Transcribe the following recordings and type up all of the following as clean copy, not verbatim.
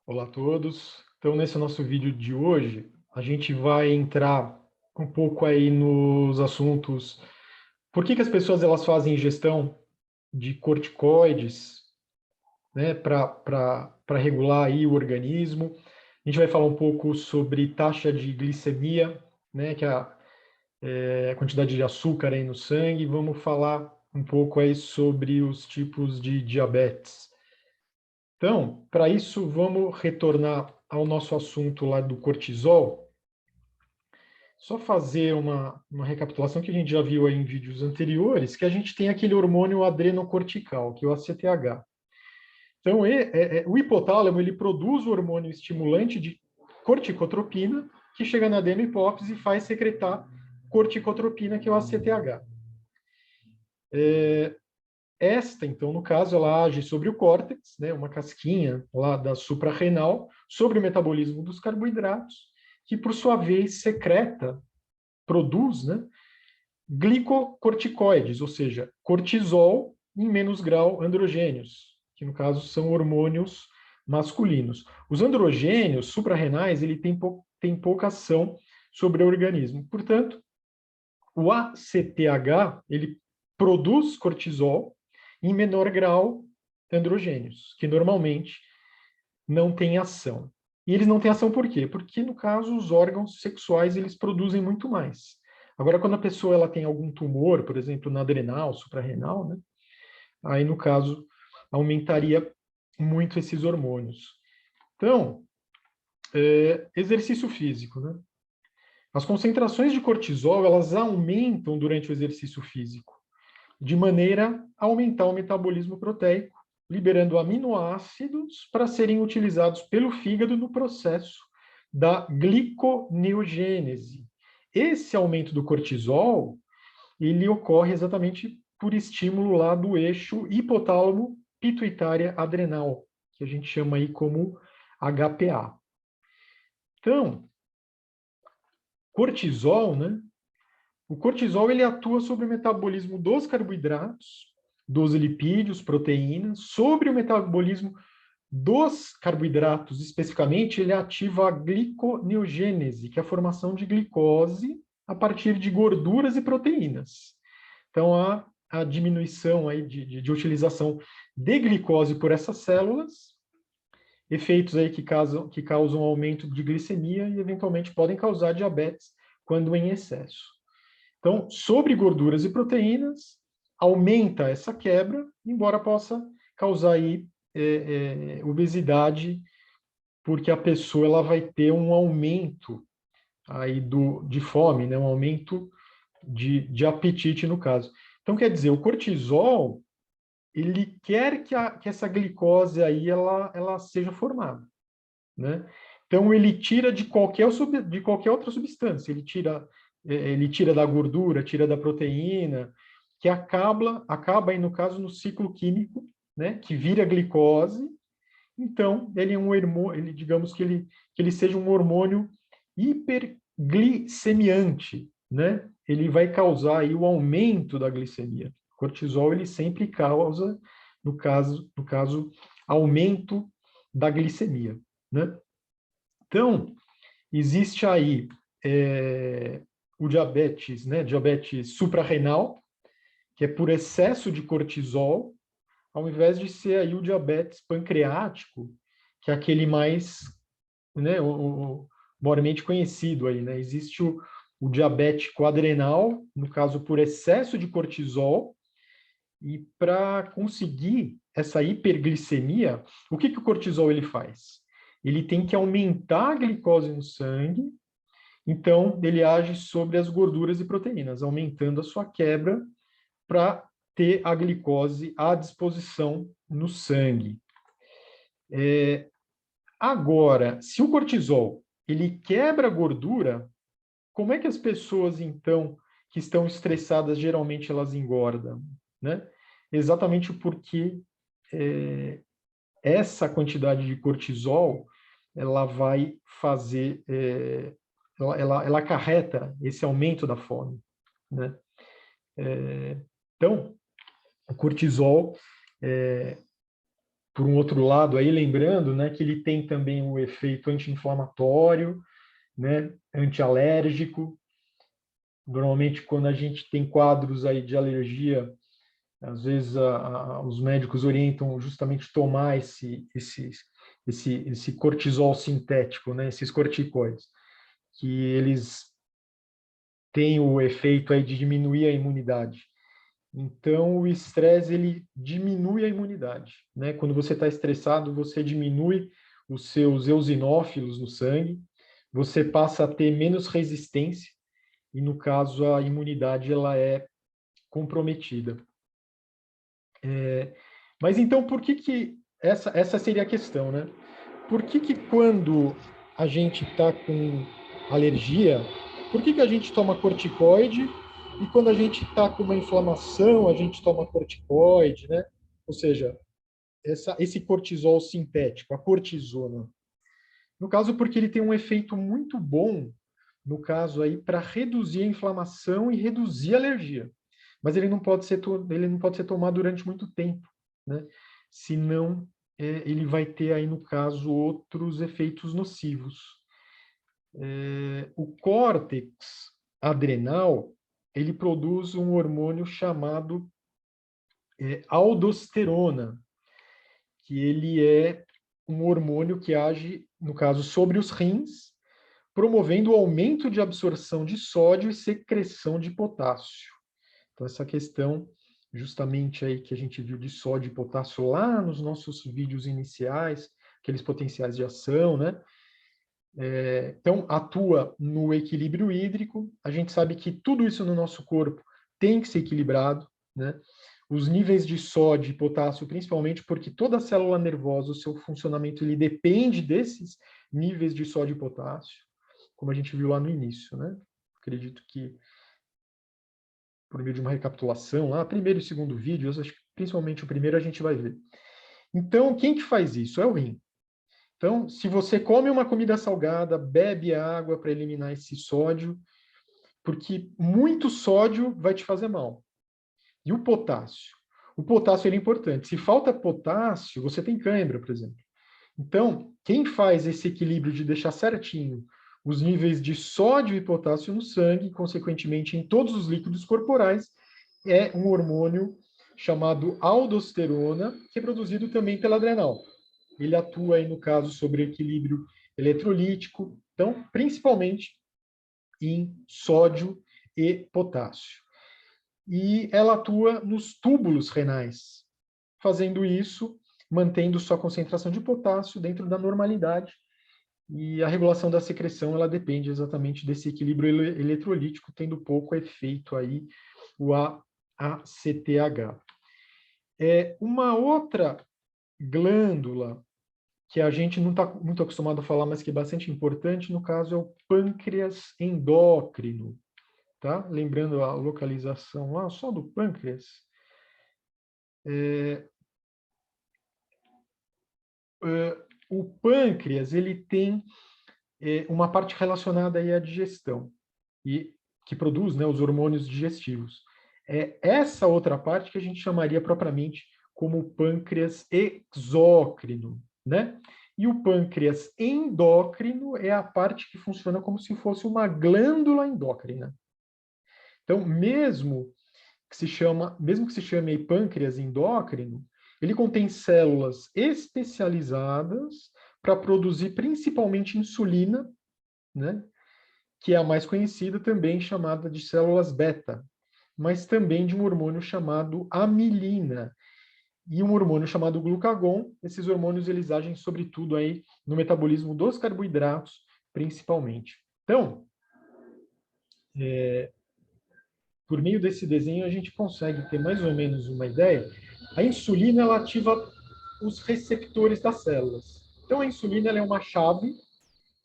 Olá a todos. Então, nesse nosso vídeo de hoje, a gente vai entrar um pouco aí nos assuntos. Por que as pessoas elas fazem ingestão de corticoides, né, para regular aí o organismo? A gente vai falar um pouco sobre taxa de glicemia, né, que é a quantidade de açúcar aí no sangue. Vamos falar um pouco aí sobre os tipos de diabetes. Então, para isso, vamos retornar ao nosso assunto lá do cortisol. Só fazer uma recapitulação que a gente já viu aí em vídeos anteriores, que a gente tem aquele hormônio adrenocortical, que é o ACTH. Então, o hipotálamo ele produz o hormônio estimulante de corticotropina, que chega na adenohipófise e faz secretar corticotropina, que é o ACTH. Esta, então, no caso, ela age sobre o córtex, né, uma casquinha lá da suprarrenal, sobre o metabolismo dos carboidratos, que, por sua vez, produz, né, glicocorticoides, ou seja, cortisol em menos grau androgênios, que, no caso, são hormônios masculinos. Os androgênios suprarrenais, ele tem pouca ação sobre o organismo. Portanto, o ACTH, ele produz cortisol em menor grau androgênios, que normalmente não têm ação. E eles não têm ação por quê? Porque, no caso, os órgãos sexuais, eles produzem muito mais. Agora, quando a pessoa ela tem algum tumor, por exemplo, na adrenal, suprarrenal, né? Aí, no caso, aumentaria muito esses hormônios. Então, exercício físico, né? As concentrações de cortisol, elas aumentam durante o exercício físico, de maneira a aumentar o metabolismo proteico, liberando aminoácidos para serem utilizados pelo fígado no processo da gliconeogênese. Esse aumento do cortisol, ele ocorre exatamente por estímulo lá do eixo hipotálamo pituitária adrenal, que a gente chama aí como HPA. Então, cortisol, né? O cortisol ele atua sobre o metabolismo dos carboidratos, dos lipídios, proteínas, sobre o metabolismo dos carboidratos, especificamente, ele ativa a gliconeogênese, que é a formação de glicose a partir de gorduras e proteínas. Então, a diminuição aí de utilização de glicose por essas células, efeitos aí que causam aumento de glicemia e, eventualmente, podem causar diabetes quando em excesso. Então, sobre gorduras e proteínas, aumenta essa quebra, embora possa causar aí obesidade, porque a pessoa ela vai ter um aumento aí de fome, né? Um aumento de apetite no caso. Então, quer dizer, o cortisol, ele quer que essa glicose aí ela seja formada, né? Então, ele tira de qualquer outra substância, ele tira da gordura, tira da proteína, que acaba aí, no caso, no ciclo químico, né, que vira glicose. Então, ele é um hormônio, digamos que ele seja um hormônio hiperglicemiante, né? Ele vai causar aí o aumento da glicemia. O cortisol, ele sempre causa, no caso, aumento da glicemia, né? Então, existe aí o diabetes, né? Diabetes suprarrenal, que é por excesso de cortisol, ao invés de ser aí o diabetes pancreático, que é aquele mais, né, o maiormente conhecido aí, né? Existe o diabético adrenal, no caso por excesso de cortisol, e para conseguir essa hiperglicemia, o que o cortisol ele faz? Ele tem que aumentar a glicose no sangue, então ele age sobre as gorduras e proteínas, aumentando a sua quebra para ter a glicose à disposição no sangue. Agora, se o cortisol ele quebra a gordura, como é que as pessoas, então, que estão estressadas, geralmente elas engordam, né? Exatamente porque essa quantidade de cortisol, ela vai fazer, ela acarreta esse aumento da fome, né? Então, o cortisol por um outro lado, aí lembrando, né, que ele tem também o efeito anti-inflamatório, né, antialérgico. Normalmente, quando a gente tem quadros aí de alergia, às vezes os médicos orientam justamente tomar esse cortisol sintético, né, esses corticoides, que eles têm o efeito aí de diminuir a imunidade. Então, o estresse, ele diminui a imunidade, né? Quando você está estressado, você diminui os seus eosinófilos no sangue, você passa a ter menos resistência, e no caso, a imunidade, ela é comprometida. Mas então, por que essa seria a questão, né? Por que quando a gente está com alergia, por que a gente toma corticoide e quando a gente está com uma inflamação, a gente toma corticoide, né? Ou seja, esse cortisol sintético, a cortisona. No caso, porque ele tem um efeito muito bom, no caso aí, para reduzir a inflamação e reduzir a alergia. Mas ele não pode ser tomado durante muito tempo, né? Senão, ele vai ter aí, no caso, outros efeitos nocivos. O córtex adrenal, ele produz um hormônio chamado aldosterona, que ele é um hormônio que age, no caso, sobre os rins, promovendo o aumento de absorção de sódio e secreção de potássio. Então, essa questão, justamente aí que a gente viu de sódio e potássio lá nos nossos vídeos iniciais, aqueles potenciais de ação, né? Então, atua no equilíbrio hídrico. A gente sabe que tudo isso no nosso corpo tem que ser equilibrado, né? Os níveis de sódio e potássio, principalmente porque toda célula nervosa, o seu funcionamento, ele depende desses níveis de sódio e potássio, como a gente viu lá no início, né? Acredito que, por meio de uma recapitulação, lá, primeiro e segundo vídeo, acho que principalmente o primeiro a gente vai ver. Então, quem que faz isso? É o rim. Então, se você come uma comida salgada, bebe água para eliminar esse sódio, porque muito sódio vai te fazer mal. E o potássio? O potássio ele é importante. Se falta potássio, você tem cãibra, por exemplo. Então, quem faz esse equilíbrio de deixar certinho os níveis de sódio e potássio no sangue, consequentemente em todos os líquidos corporais, é um hormônio chamado aldosterona, que é produzido também pela adrenal. Ele atua aí, no caso, sobre equilíbrio eletrolítico, então, principalmente em sódio e potássio. E ela atua nos túbulos renais, fazendo isso, mantendo sua concentração de potássio dentro da normalidade. E a regulação da secreção, ela depende exatamente desse equilíbrio eletrolítico, tendo pouco efeito aí o ACTH. Uma outra glândula que a gente não está muito acostumado a falar, mas que é bastante importante, no caso, é o pâncreas endócrino. Tá? Lembrando a localização lá, só do pâncreas. O pâncreas, ele tem uma parte relacionada aí à digestão, e que produz, né, os hormônios digestivos. É essa outra parte que a gente chamaria propriamente como pâncreas exócrino, né? E o pâncreas endócrino é a parte que funciona como se fosse uma glândula endócrina. Então, mesmo que se chame aí pâncreas endócrino, ele contém células especializadas para produzir principalmente insulina, né? Que é a mais conhecida também chamada de células beta, mas também de um hormônio chamado amilina e um hormônio chamado glucagon. Esses hormônios eles agem sobretudo aí no metabolismo dos carboidratos, principalmente. Então, por meio desse desenho a gente consegue ter mais ou menos uma ideia. A insulina ela ativa os receptores das células. Então a insulina ela é uma chave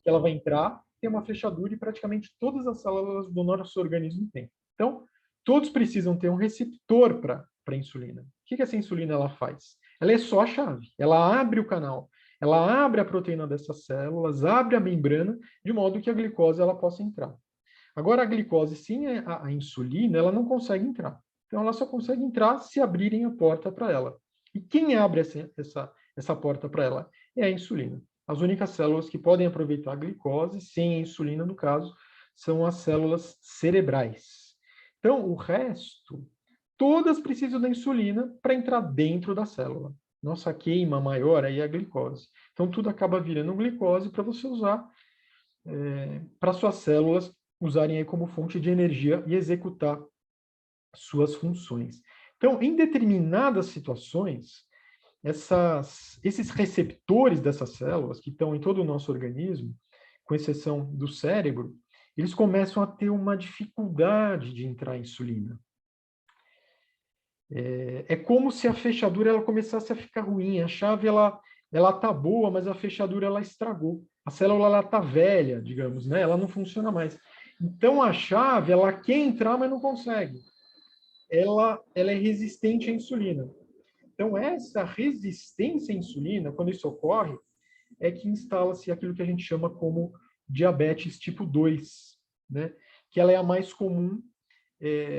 que ela vai entrar, tem uma fechadura e praticamente todas as células do nosso organismo têm. Então, todos precisam ter um receptor para a insulina. O que essa insulina ela faz? Ela é só a chave. Ela abre o canal. Ela abre a proteína dessas células, abre a membrana, de modo que a glicose ela possa entrar. Agora, a glicose, sim, a insulina, ela não consegue entrar. Então, ela só consegue entrar se abrirem a porta para ela. E quem abre essa porta para ela? É a insulina. As únicas células que podem aproveitar a glicose, sem a insulina, no caso, são as células cerebrais. Então, o resto, todas precisam da insulina para entrar dentro da célula. Nossa queima maior aí é a glicose. Então, tudo acaba virando glicose para você usar, para suas células usarem aí como fonte de energia e executar suas funções. Então, em determinadas situações, esses receptores dessas células, que estão em todo o nosso organismo, com exceção do cérebro, eles começam a ter uma dificuldade de entrar insulina. É como se a fechadura ela começasse a ficar ruim. A chave ela tá boa, mas a fechadura ela estragou. A célula ela tá velha, digamos, né? Ela não funciona mais. Então a chave ela quer entrar, mas não consegue. Ela é resistente à insulina. Então essa resistência à insulina, quando isso ocorre, é que instala-se aquilo que a gente chama como diabetes tipo 2, né? Que ela é a mais comum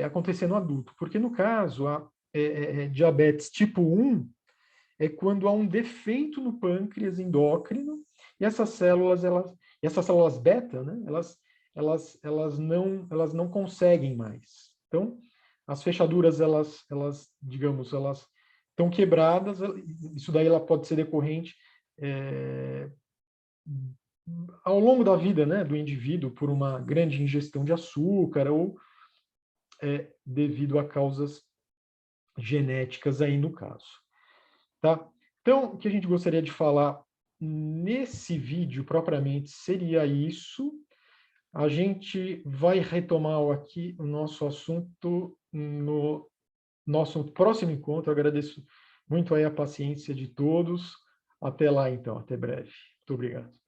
acontecer no adulto. Porque no caso, a diabetes tipo 1 é quando há um defeito no pâncreas endócrino e essas células beta, né, elas não conseguem mais. Então, as fechaduras, digamos, elas estão quebradas, isso daí ela pode ser decorrente ao longo da vida, né, do indivíduo por uma grande ingestão de açúcar ou devido a causas genéticas aí no caso. Tá? Então, o que a gente gostaria de falar nesse vídeo propriamente seria isso. A gente vai retomar aqui o nosso assunto no nosso próximo encontro. Eu agradeço muito aí a paciência de todos. Até lá, então. Até breve. Muito obrigado.